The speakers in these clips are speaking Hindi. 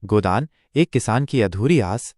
गोदान, एक किसान की अधूरी आस।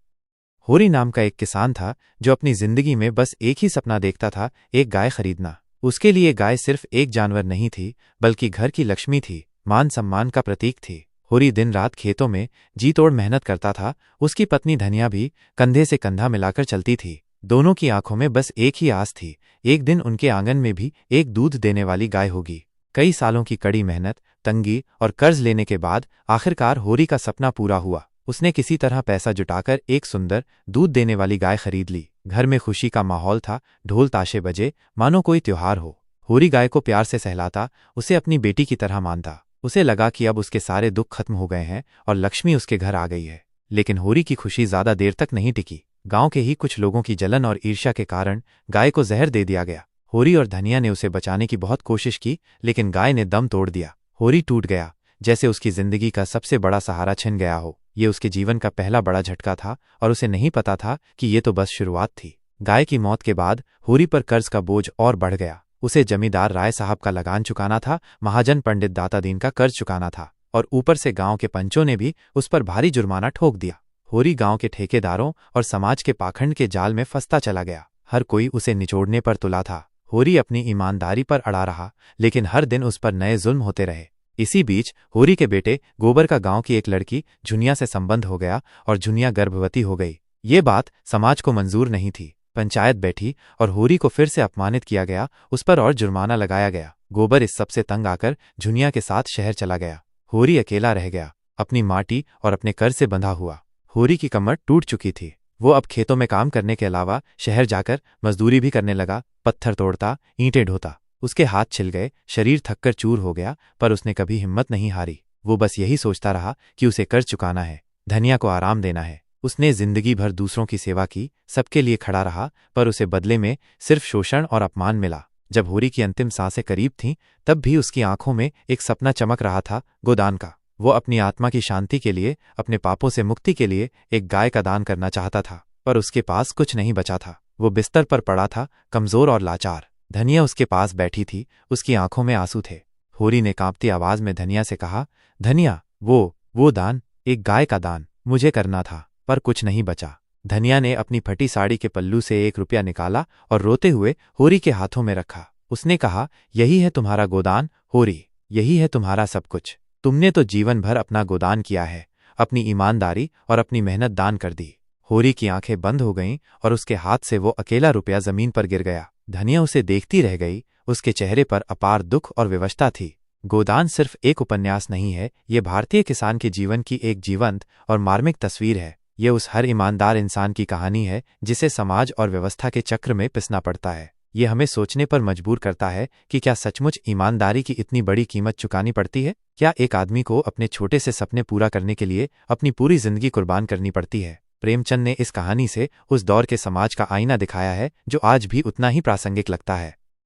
होरी नाम का एक किसान था जो अपनी जिंदगी में बस एक ही सपना देखता था, एक गाय खरीदना। उसके लिए गाय सिर्फ एक जानवर नहीं थी, बल्कि घर की लक्ष्मी थी, मान सम्मान का प्रतीक थी। होरी दिन रात खेतों में जी तोड़ मेहनत करता था। उसकी पत्नी धनिया भी कंधे से कंधा मिलाकर चलती थी। दोनों की आंखों में बस एक ही आस थी, एक दिन उनके आंगन में भी एक दूध देने वाली गाय होगी। कई सालों की कड़ी मेहनत, तंगी और कर्ज लेने के बाद आखिरकार होरी का सपना पूरा हुआ। उसने किसी तरह पैसा जुटाकर एक सुंदर दूध देने वाली गाय खरीद ली। घर में खुशी का माहौल था, ढोल ताशे बजे, मानो कोई त्योहार हो। होरी गाय को प्यार से सहलाता, उसे अपनी बेटी की तरह मानता। उसे लगा कि अब उसके सारे दुख खत्म हो गए हैं और लक्ष्मी उसके घर आ गई है। लेकिन होरी की खुशी ज्यादा देर तक नहीं टिकी। गांव के ही कुछ लोगों की जलन और ईर्ष्या के कारण गाय को जहर दे दिया गया। होरी और धनिया ने उसे बचाने की बहुत कोशिश की, लेकिन गाय ने दम तोड़ दिया। होरी टूट गया, जैसे उसकी जिंदगी का सबसे बड़ा सहारा छिन गया हो। ये उसके जीवन का पहला बड़ा झटका था और उसे नहीं पता था कि ये तो बस शुरुआत थी। गाय की मौत के बाद होरी पर कर्ज का बोझ और बढ़ गया। उसे जमींदार राय साहब का लगान चुकाना था, महाजन पंडित दाता दीन का कर्ज चुकाना था, और ऊपर से गांव के पंचों ने भी उस पर भारी जुर्माना ठोक दिया। होरी गांव के ठेकेदारों और समाज के पाखंड के जाल में फंसता चला गया। हर कोई उसे निचोड़ने पर तुला था। होरी अपनी ईमानदारी पर अड़ा रहा, लेकिन हर दिन उस पर नए जुल्म होते रहे। इसी बीच होरी के बेटे गोबर का गांव की एक लड़की झुनिया से संबंध हो गया और झुनिया गर्भवती हो गई। ये बात समाज को मंजूर नहीं थी। पंचायत बैठी और होरी को फिर से अपमानित किया गया, उस पर और जुर्माना लगाया गया। गोबर इस सबसे तंग आकर झुनिया के साथ शहर चला गया। होरी अकेला रह गया, अपनी माटी और अपने कर्ज से बंधा हुआ। होरी की कमर टूट चुकी थी। वो अब खेतों में काम करने के अलावा शहर जाकर मजदूरी भी करने लगा। पत्थर तोड़ता, ईंटें ढोता। उसके हाथ छिल गए, शरीर थककर चूर हो गया, पर उसने कभी हिम्मत नहीं हारी। वो बस यही सोचता रहा कि उसे कर्ज चुकाना है, धनिया को आराम देना है। उसने जिंदगी भर दूसरों की सेवा की, सबके लिए खड़ा रहा, पर उसे बदले में सिर्फ शोषण और अपमान मिला। जब होरी की अंतिम सांसें करीब थीं, तब भी उसकी आंखों में एक सपना चमक रहा था, गोदान का। वो अपनी आत्मा की शांति के लिए, अपने पापों से मुक्ति के लिए एक गाय का दान करना चाहता था, पर उसके पास कुछ नहीं बचा था। वो बिस्तर पर पड़ा था, कमजोर और लाचार। धनिया उसके पास बैठी थी, उसकी आंखों में आंसू थे। होरी ने कांपती आवाज में धनिया से कहा, धनिया, वो दान, एक गाय का दान मुझे करना था, पर कुछ नहीं बचा। धनिया ने अपनी फटी साड़ी के पल्लू से 1 रुपया निकाला और रोते हुए होरी के हाथों में रखा। उसने कहा, यही है तुम्हारा गोदान, होरी, यही है तुम्हारा सब कुछ। तुमने तो जीवन भर अपना गोदान किया है, अपनी ईमानदारी और अपनी मेहनत दान कर दी। होरी की आंखें बंद हो गईं और उसके हाथ से वो अकेला रुपया जमीन पर गिर गया। धनिया उसे देखती रह गई, उसके चेहरे पर अपार दुख और विवशता थी। गोदान सिर्फ एक उपन्यास नहीं है, ये भारतीय किसान के जीवन की एक जीवंत और मार्मिक तस्वीर है। ये उस हर ईमानदार इंसान की कहानी है जिसे समाज और व्यवस्था के चक्र में पिसना पड़ता है। ये हमें सोचने पर मजबूर करता है कि क्या सचमुच ईमानदारी की इतनी बड़ी कीमत चुकानी पड़ती है? क्या एक आदमी को अपने छोटे से सपने पूरा करने के लिए अपनी पूरी जिंदगी कुर्बान करनी पड़ती है? प्रेमचंद ने इस कहानी से उस दौर के समाज का आईना दिखाया है, जो आज भी उतना ही प्रासंगिक लगता है।